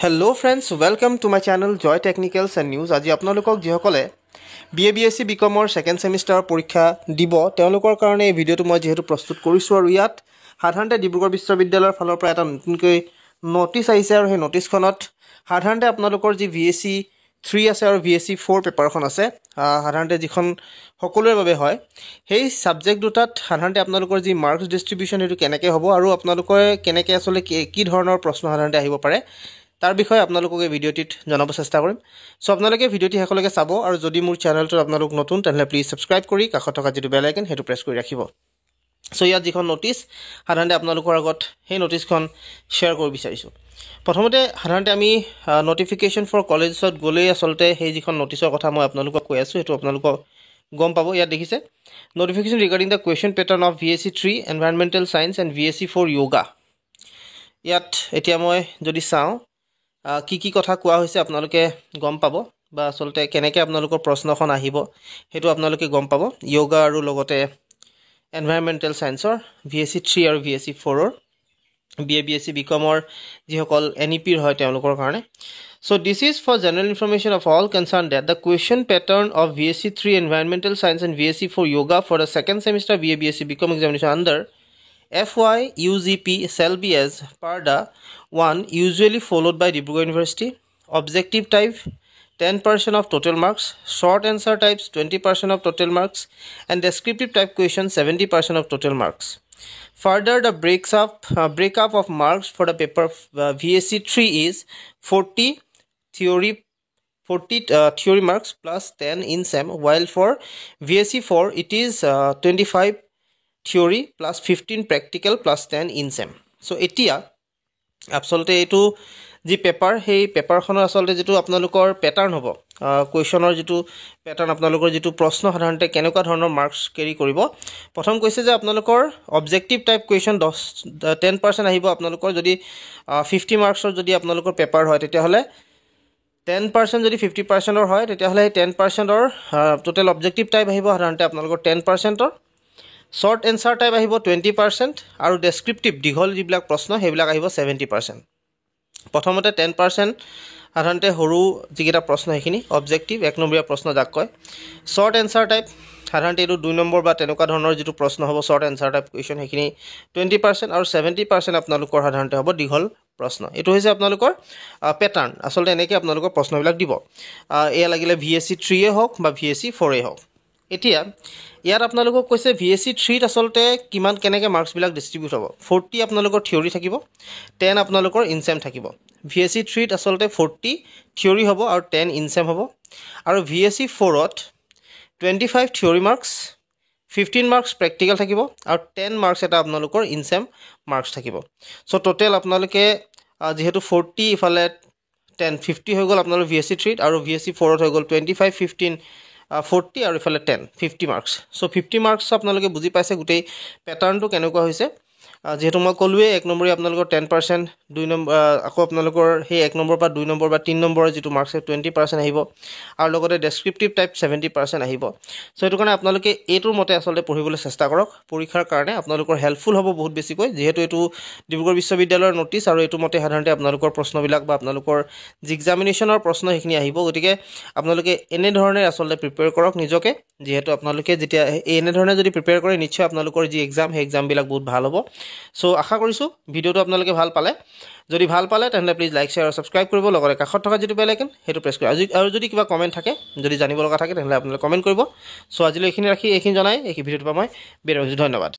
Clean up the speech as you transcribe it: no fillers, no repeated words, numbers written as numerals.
Hello friends, welcome to my channel Joy Technicals and News. আজি আপোনালোকক যিসকলে BA BSc BCom second সেমিস্টাৰ পৰীক্ষা দিব তেওঁলোকৰ কাৰণে এই ভিডিওটো মই যেহেতু প্ৰস্তুত কৰিছো আৰু ইয়াত সাধাৰণতে ডিব্ৰুগড় বিশ্ববিদ্যালয়ৰ ফালৰ পৰা এটা নতুনকৈ নোটিছ আহিছে আৰু সেই নোটিছখনত সাধাৰণতে আপোনালোকৰ যি VSc 3 আছে আৰু VSc 4 পেপাৰখন আছে সাধাৰণতে যিখন সকলোৰে বাবে হয় সেই সাবজেক্ট দুটাত সাধাৰণতে আপোনালোকৰ যি মাৰ্কস ডিস্ট্ৰিবিউচন হেতু কেনেকৈ হ'ব আৰু আপোনালোকৰ কেনেকৈ আসলে কি ধৰণৰ প্ৰশ্ন সাধাৰণতে আহিব পাৰে তাৰ বিষয়ে আপোনালোকক এই ভিডিওটিত জনাব চেষ্টা কৰিম সো আপোনালোকে ভিডিওটি হেকলৈকে চাব আৰু যদি মোৰ চেনেলটো আপোনালোক নতুন তেনলে প্লিজ সাবস্ক্ৰাইব কৰি কাষত থকা যেটো বেল আইকন হেতু প্ৰেছ কৰি ৰাখিব সো ইয়াত যিখন নোটিছ সাধাৰণতে আপোনালোকৰ আগত সেই নোটিছখন শেয়াৰ কৰিব বিচাৰিছো প্ৰথমতে সাধাৰণতে আমি নোটিফিকেশন ফৰ কলেজছত গলে আসলতে সেই যিখন নোটিছৰ কথা মই আপোনালোকক কৈ আছো হেতু আপোনালোকক গম পাব ইয়াত দেখিছে notification regarding the question pattern of VSc 3 environmental science and VSc 4 yoga ইয়াত এতিয়া মই যদি চাও কি কথা কোৱা হৈছে আপোনালোকে গম পাব বা আসলতে কেনেকৈ আপোনালোকৰ প্ৰশ্নখন আহিব হেতু আপোনালোকে গম পাব যোগা আৰু লগতে এনভাইৰনমেন্টেল সায়েন্সৰ VSc 3 আৰু VSc 4 ৰ BA BSc BCom যিসকল NEP ৰ হয় তেওঁলোকৰ কাৰণে so this is for general information of all concerned that the question pattern of VSc 3 environmental science and VSc 4 yoga for the second semester BA BSc BCom examination under FY UGP shall be as per the one usually followed by Dibrugarh University. Objective type 10% of total marks, short answer types 20% of total marks, and descriptive type question 70% of total marks. Further, the breakup of marks for the paper VSc 3 is 40 theory marks plus 10 in SEM, while for VSc 4 it is 25 theory plus 15 practical plus 10 in SEM. So etia absolute etu ji paper hey paper khonor asolte jitu apnalokor pattern hobo questioner jitu pattern apnalokor jitu proshno sadharante keneকুৱা ধৰণৰ marks carry কৰিব প্ৰথম কৈছে যে apnalokor objective type question 10% আহিব apnalokor যদি 50 marks or যদি apnalokor paper হয় তেতিয়া হলে 10% যদি 50% or হয় তেতিয়া হলে 10% or total objective type আহিব সাধাৰণতে আপোনালোকৰ 10% or short answer type আহিব 20% আৰু descriptive দীঘল যিবিলাক প্ৰশ্ন হেবিলাক আহিব 70% প্ৰথমতে 10% সাধাৰণতে হৰু যিকেটা প্ৰশ্ন হেখিনি objective এক নম্বৰীয়া প্ৰশ্ন যাক কয় short answer type সাধাৰণতে এটো 2 নম্বৰ বা তেনেকুৱা ধৰণৰ যেটো প্ৰশ্ন হ'ব short answer type question হেখিনি 20% আৰু 70% আপোনালোকৰ সাধাৰণতে হ'ব দীঘল প্ৰশ্ন এটো হৈছে আপোনালোকৰ প্যাটাৰ্ন আসলে এনেকৈ আপোনালোকৰ প্ৰশ্নবিলাক দিব এয়া লাগিলে VSc 3 এ হওক বা VSc 4 এ হওক এতিয়া ইয়াত আপোনালোকক কৈছে VSc 3 ত আসলতে কিমান কেনেকৈ মাৰ্কস বিলাক ডিস্ট্ৰিবিউট হ'ব 40 আপোনালোকৰ থিওৰি থাকিব 10 আপোনালোকৰ ইনসেম থাকিব VSc 3 ত আসলতে 40 থিওৰি হ'ব আৰু 10 ইনসেম হ'ব আৰু VSc 4 ত 25 থিওৰি মাৰ্কস 15 মাৰ্কস প্ৰ্যাকটিক্যাল থাকিব আৰু 10 মাৰ্কস এটা আপোনালোকৰ ইনসেম মাৰ্কস থাকিব সো টোটাল আপোনালোকে যেহেতু 40 ইফালে 10 50 হৈ গল আপোনালোকৰ VSc 3 আৰু VSc 4 ত হৈ গল 25 15 40 আৰু ইফালে 10 50 মাৰ্কস সো 50 মাৰ্কস আপোনালোকে বুজি পাইছে গুটেই প্যাটাৰ্নটো কেনেকুৱা হৈছে যেহেতু মই কলুৱে এক নম্বৰী আপোনালোকৰ 10% 2 নম্বৰ আকৌ আপোনালোকৰ সেই এক নম্বৰ বা 2 নম্বৰ বা 3 নম্বৰৰ যেটো মাৰ্কস 20% আহিব আৰু লগতে ডেসক্ৰিপটিভ টাইপ 70% আহিব সো এটো কাৰণে আপোনালোকে এটোৰ মতে আসলে পঢ়িবলৈ চেষ্টা কৰক পৰীক্ষাৰ কাৰণে আপোনালোকৰ হেল্পফুল হ'ব বহুত বেছিকৈ যেহেতু এটো ডিব্ৰুগড় বিশ্ববিদ্যালয়ৰ নোটিছ আৰু এটো মতে সাধাৰণতে আপোনালোকৰ প্ৰশ্নবিলাক বা আপোনালোকৰ যি এক্সামিনেশনৰ প্ৰশ্ন হেখিনি আহিব গতিকে আপোনালোকে এনে ধৰণে আসলে প্ৰিপেয়াৰ কৰক নিজকে যেহেতু আপোনালোকে যেতিয়া এনে ধৰণে যদি প্ৰিপেয়াৰ কৰে নিশ্চয় আপোনালোকৰ যি এক্সাম হে এক্সাম বিলাক বহুত ভাল হ'ব সো আশা কৰিছো ভিডিওটো আপোনালোকে ভাল পালে যদি ভাল পালে তেন্তে প্লিজ লাইক শেয়াৰ আৰু সাবস্ক্ৰাইব কৰিব লগতে কাষত থকা যেটো বেল আইকন হেতু প্ৰেছ কৰি আৰু যদি কিবা কমেন্ট থাকে যদি জানিব লগা থাকে তেন্তে আপোনালোকে কমেন্ট কৰিব সো আজিলৈ এইখিনি ৰাখি এইখিনি জনাই এই ভিডিওটো পা মই বিৰাম ধন্যবাদ